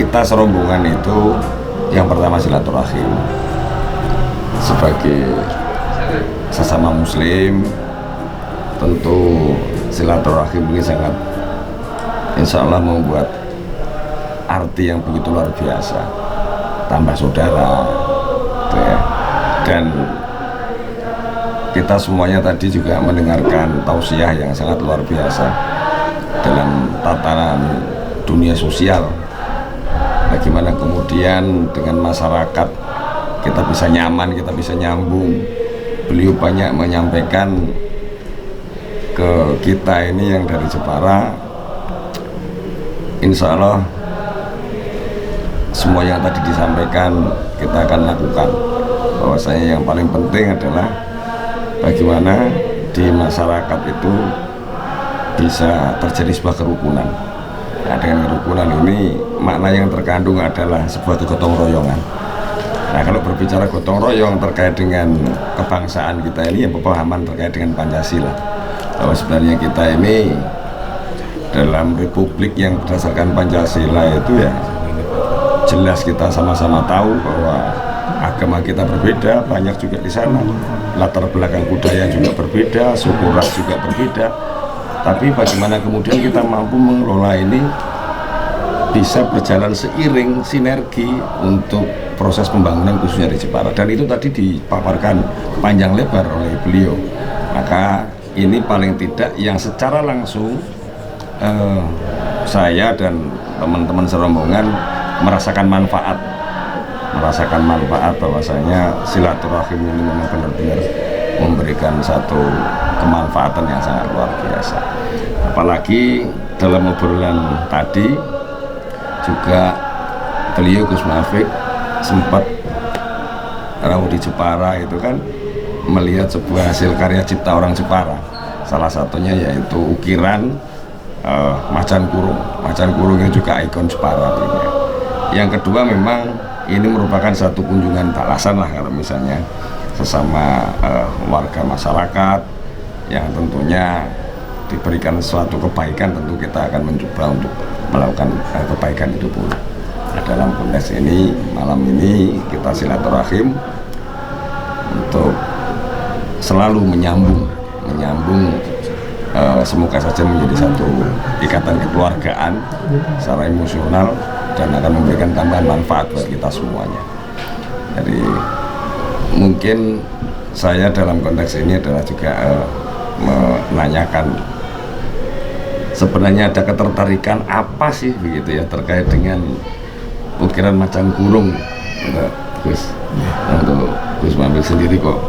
kita serombongan itu yang pertama silaturahim sebagai sesama muslim. Tentu silaturahim ini sangat insya Allah membuat arti yang begitu luar biasa, tambah saudara gitu ya. Dan kita semuanya tadi juga mendengarkan tausiah yang sangat luar biasa dalam tatanan dunia sosial, bagaimana kemudian dengan masyarakat kita bisa nyaman, kita bisa nyambung. Beliau banyak menyampaikan ke kita ini yang dari Jepara, insya Allah semua yang tadi disampaikan kita akan lakukan. Bahwasanya yang paling penting adalah bagaimana di masyarakat itu bisa terjadi sebuah kerukunan. Nah, dengan kerukunan ini makna yang terkandung adalah sebuah gotong royongan. Nah, kalau berbicara gotong royong terkait dengan kebangsaan kita ini, yang pemahaman terkait dengan Pancasila, bahwa sebenarnya kita ini dalam republik yang berdasarkan Pancasila itu ya jelas kita sama-sama tahu bahwa agama kita berbeda, banyak juga di sana, latar belakang budaya juga berbeda, suku ras juga berbeda. Tapi bagaimana kemudian kita mampu mengelola ini bisa berjalan seiring, sinergi untuk proses pembangunan khususnya di Jepara. Dan itu tadi dipaparkan panjang lebar oleh beliau. Maka ini paling tidak yang secara langsung saya dan teman-teman serombongan merasakan manfaat bahwasanya silaturahim ini memang benar-benar memberikan satu kemanfaatan yang sangat luar biasa. Apalagi dalam obrolan tadi juga beliau Gus Muafik sempat rawuh di Jepara itu kan melihat sebuah hasil karya cipta orang Jepara, salah satunya yaitu ukiran macan kurung. Macan kurung ini juga ikon Jepara tentunya. Yang kedua memang ini merupakan satu kunjungan balasan lah kalau misalnya sesama warga masyarakat yang tentunya diberikan suatu kebaikan, tentu kita akan mencoba untuk melakukan kebaikan itu pula. Nah, dalam konteks ini malam ini kita silaturahim untuk selalu menyambung semoga saja menjadi satu ikatan kekeluargaan secara emosional dan akan memberikan tambahan manfaat buat kita semuanya. Jadi mungkin saya dalam konteks ini adalah juga menanyakan sebenarnya ada ketertarikan apa sih begitu ya terkait dengan ukiran macan kurung, Gus. Untuk Gus Muafik sendiri kok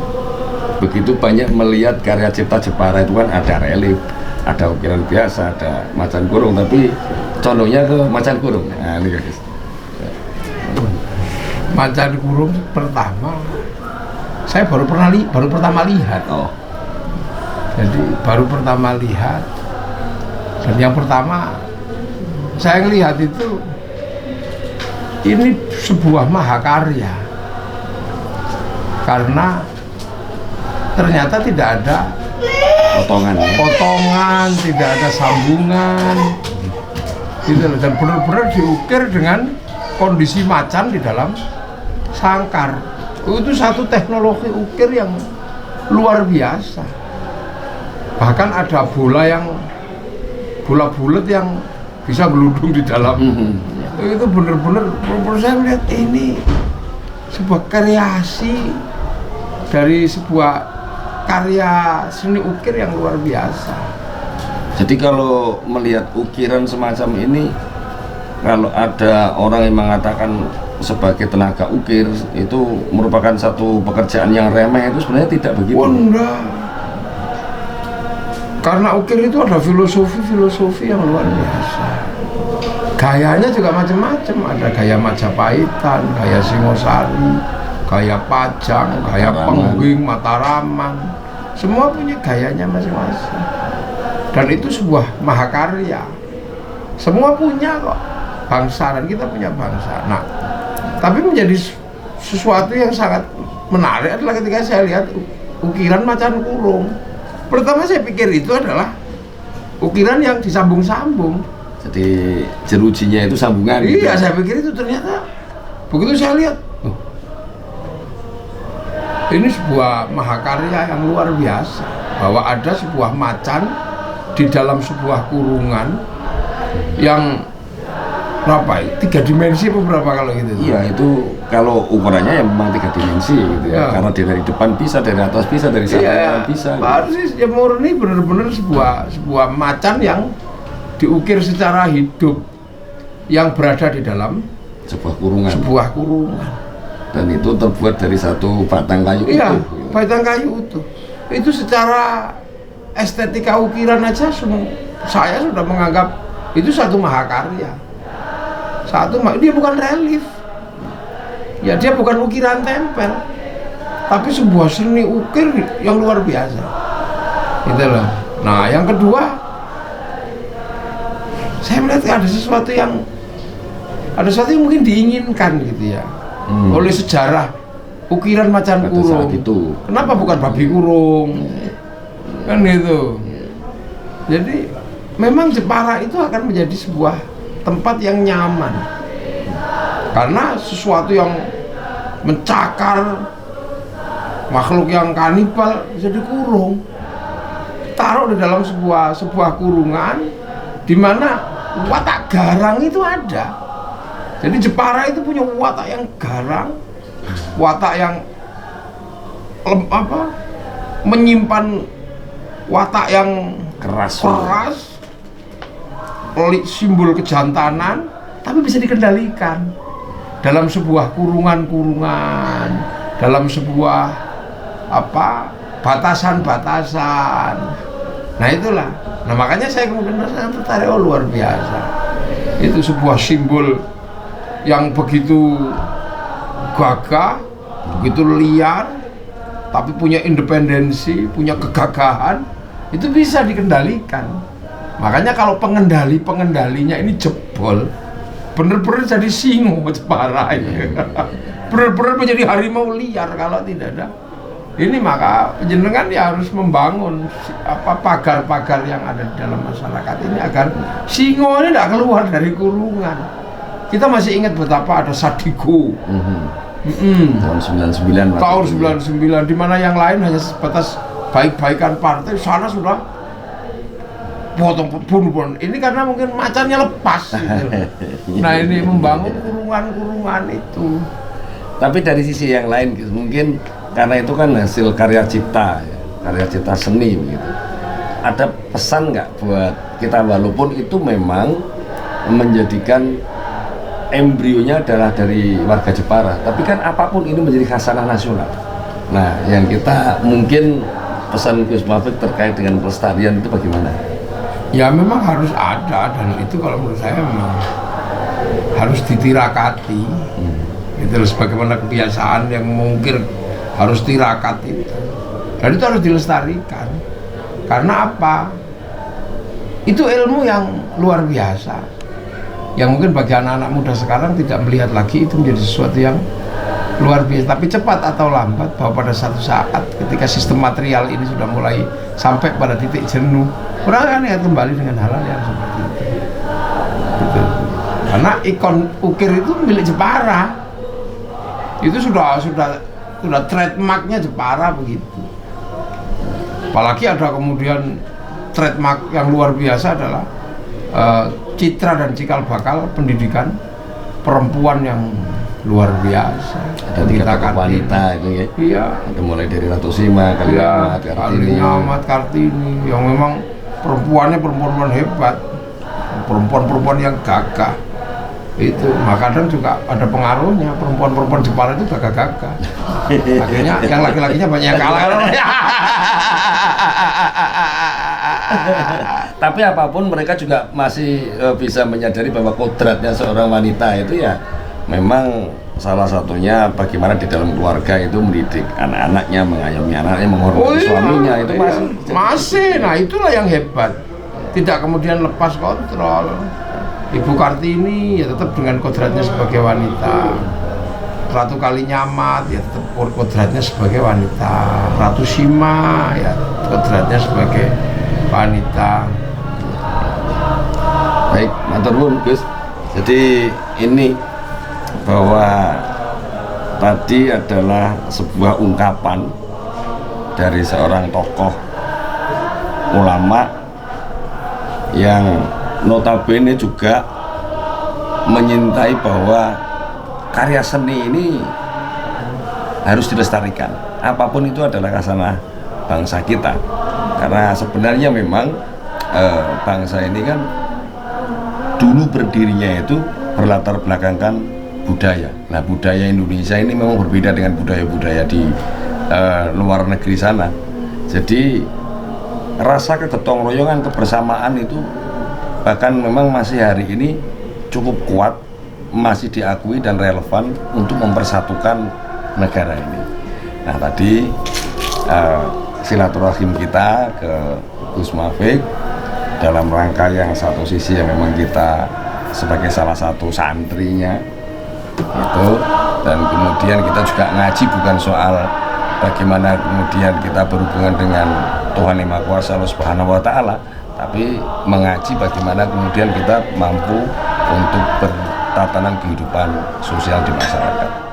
begitu banyak melihat karya cipta Jepara itu kan ada relief, ada ukiran biasa, ada macan kurung, tapi condongnya ke macan kurung. Nah, ini guys. Macan kurung pertama saya baru pertama lihat. Oh. Jadi baru pertama lihat. Dan yang pertama saya lihat itu ini sebuah mahakarya. Karena ternyata tidak ada potongan, tidak ada sambungan, gitu loh. Dan benar-benar diukir dengan kondisi macan di dalam sangkar. Itu satu teknologi ukir yang luar biasa. Bahkan ada bola bulat yang bisa geludung di dalam. Itu benar-benar saya melihat ini sebuah kreasi dari sebuah karya seni ukir yang luar biasa. Jadi kalau melihat ukiran semacam ini, kalau ada orang yang mengatakan sebagai tenaga ukir itu merupakan satu pekerjaan yang remeh, itu sebenarnya tidak begitu. Oh, enggak. Karena ukir itu ada filosofi yang luar biasa. Gayanya juga macam-macam, ada gaya Majapahitan, gaya Singosari, gaya Pajang, gaya Pengging, Mataraman, semua punya gayanya masing-masing. Dan itu sebuah mahakarya. Semua punya kok, bangsa, dan kita punya bangsa. Nah, tapi menjadi sesuatu yang sangat menarik adalah ketika saya lihat ukiran macan kurung. Pertama saya pikir itu adalah ukiran yang disambung-sambung. Jadi jerujinya itu sambungan. Iya, gitu. saya pikir itu ternyata begitu saya lihat, ini sebuah mahakarya yang luar biasa, bahwa ada sebuah macan di dalam sebuah kurungan yang berapa ya? 3 dimensi apa berapa kalau gitu? Iya, itu kalau ukurannya ya memang 3 dimensi gitu ya. Karena dia dari depan bisa, dari atas bisa, dari samping bisa. Persis, ya murni benar-benar sebuah macan yang diukir secara hidup yang berada di dalam sebuah kurungan. Dan itu terbuat dari satu batang kayu iya, utuh. batang kayu utuh. Itu secara estetika ukiran aja saya sudah menganggap itu satu mahakarya. Dia bukan relief. Ya, dia bukan ukiran tempel. Tapi sebuah seni ukir yang luar biasa. Gitu loh. Nah, yang kedua, saya melihat ada sesuatu yang mungkin diinginkan gitu ya, oleh sejarah ukiran macan kurung. Kenapa bukan babi kurung? Kan gitu. Jadi memang Jepara itu akan menjadi sebuah tempat yang nyaman, karena sesuatu yang mencakar, makhluk yang kanibal bisa dikurung, taruh di dalam sebuah kurungan di mana watak garang itu ada. Jadi Jepara itu punya watak yang garang, watak yang menyimpan watak yang keras, simbol kejantanan, tapi bisa dikendalikan dalam sebuah kurungan-kurungan, dalam sebuah batasan-batasan. Nah itulah. Nah makanya saya kemudian tertarik, luar biasa. Itu sebuah simbol yang begitu gagah, begitu liar, tapi punya independensi, punya kegagahan, itu bisa dikendalikan. Makanya kalau pengendalinya ini jebol, bener-bener jadi singo Jepara ini. Bener-bener menjadi harimau liar kalau tidak ada ini. Maka jenengan ya harus membangun pagar-pagar yang ada di dalam masyarakat ini agar singo ini tidak keluar dari kurungan. Kita masih ingat betapa ada Sadiko tahun 99. Tahun 99, di mana yang lain hanya sebatas baik-baikan partai, sana sudah potong bunuh. Ini karena mungkin macannya lepas gitu. Nah ini membangun kurungan-kurungan itu. Tapi dari sisi yang lain mungkin karena itu kan hasil karya cipta seni begitu. Ada pesan nggak buat kita, walaupun itu memang menjadikan embrionya adalah dari warga Jepara, tapi kan apapun ini menjadi khasanah nasional. Nah, yang kita mungkin pesan Gus Muafik terkait dengan pelestarian itu bagaimana? Ya memang harus ada, dan itu kalau menurut saya memang harus ditirakati. Itu sebagaimana kebiasaan yang mungkin harus tirakat itu, dan itu harus dilestarikan. Karena apa? Itu ilmu yang luar biasa, yang mungkin bagi anak-anak muda sekarang tidak melihat lagi itu menjadi sesuatu yang luar biasa. Tapi cepat atau lambat, bahwa pada satu saat ketika sistem material ini sudah mulai sampai pada titik jenuh, orang akan kembali dengan hal-hal yang seperti itu. Gitu. Karena ikon ukir itu milik Jepara, itu sudah trademarknya Jepara begitu. Apalagi ada kemudian trademark yang luar biasa adalah citra dan cikal bakal pendidikan perempuan yang luar biasa. Ada 3 wanita itu ya. Iya. Ada mulai dari Ratu Sima, Kartini, Ahmad Kartini, yang memang perempuan hebat, perempuan yang gagah. Itu, maka kadang juga ada pengaruhnya, perempuan Jepara itu gagah-gagah. Akhirnya yang laki-lakinya banyak yang kalah. Tapi apapun mereka juga masih bisa menyadari bahwa kodratnya seorang wanita itu ya memang salah satunya bagaimana di dalam keluarga itu mendidik anak-anaknya, mengayomi anaknya, menghormati suaminya, itu masih. Nah itulah yang hebat, tidak kemudian lepas kontrol. Ibu Kartini ya tetap dengan kodratnya sebagai wanita. Ratu Kalinyamat ya tetap kodratnya sebagai wanita. Ratu Sima ya kodratnya sebagai wanita. Baik, matur nuwun Gus. Jadi ini bahwa tadi adalah sebuah ungkapan dari seorang tokoh ulama yang notabene juga menyintai bahwa karya seni ini harus dilestarikan. Apapun itu adalah khasanah bangsa kita. Karena sebenarnya memang bangsa ini kan dulu berdirinya itu berlatar belakangkan budaya. Nah, budaya Indonesia ini memang berbeda dengan budaya-budaya di luar negeri sana. Jadi rasa kegotong royongan, kebersamaan itu bahkan memang masih hari ini cukup kuat, masih diakui dan relevan untuk mempersatukan negara ini. Nah, tadi silaturahim kita ke Gus Muafik dalam rangka yang satu sisi yang memang kita sebagai salah satu santrinya itu, dan kemudian kita juga ngaji bukan soal bagaimana kemudian kita berhubungan dengan Tuhan Yang Maha Kuasa Allah Subhanahu wa Ta'ala, tapi mengaji bagaimana kemudian kita mampu untuk bertatanan kehidupan sosial di masyarakat.